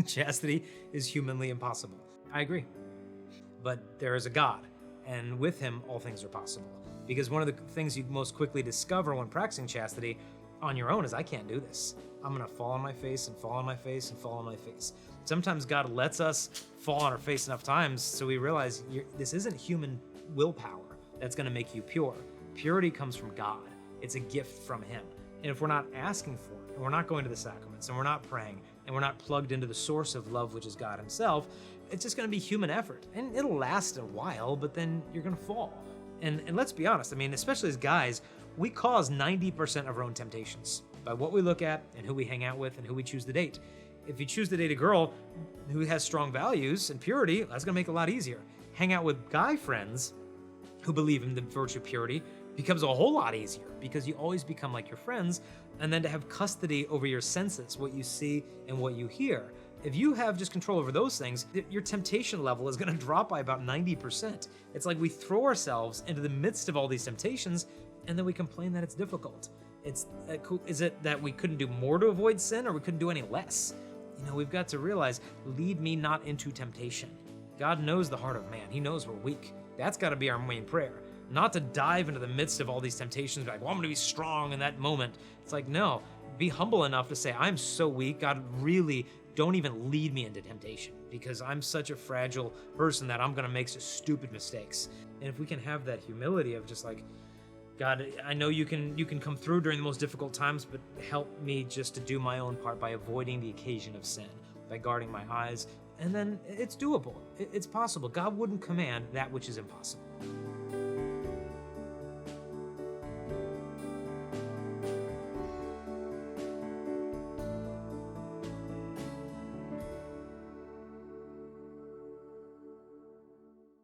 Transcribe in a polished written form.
Chastity is humanly impossible. I agree. But there is a God, and with him, all things are possible. Because one of the things you most quickly discover when practicing chastity on your own is, I can't do this. I'm gonna fall on my face and fall on my face and fall on my face. Sometimes God lets us fall on our face enough times so we realize this isn't human willpower that's gonna make you pure. Purity comes from God. It's a gift from him. And if we're not asking for it, and we're not going to the sacraments, and we're not praying, and we're not plugged into the source of love, which is God himself, it's just gonna be human effort. And it'll last a while, but then you're gonna fall. And let's be honest, I mean, especially as guys, we cause 90% of our own temptations by what we look at and who we hang out with and who we choose to date. If you choose to date a girl who has strong values and purity, that's gonna make it a lot easier. Hang out with guy friends who believe in the virtue of purity becomes a whole lot easier because you always become like your friends. And then to have custody over your senses, what you see and what you hear. If you have just control over those things, your temptation level is gonna drop by about 90%. It's like we throw ourselves into the midst of all these temptations and then we complain that it's difficult. Is it that we couldn't do more to avoid sin or we couldn't do any less? We've got to realize, lead me not into temptation. God knows the heart of man. He knows we're weak. That's gotta be our main prayer. Not to dive into the midst of all these temptations, like, well, I'm gonna be strong in that moment. It's like, no, be humble enough to say, I'm so weak, God, really don't even lead me into temptation because I'm such a fragile person that I'm gonna make such stupid mistakes. And if we can have that humility of just like, God, I know you can come through during the most difficult times, but help me just to do my own part by avoiding the occasion of sin, by guarding my eyes, and then it's doable. It's possible. God wouldn't command that which is impossible.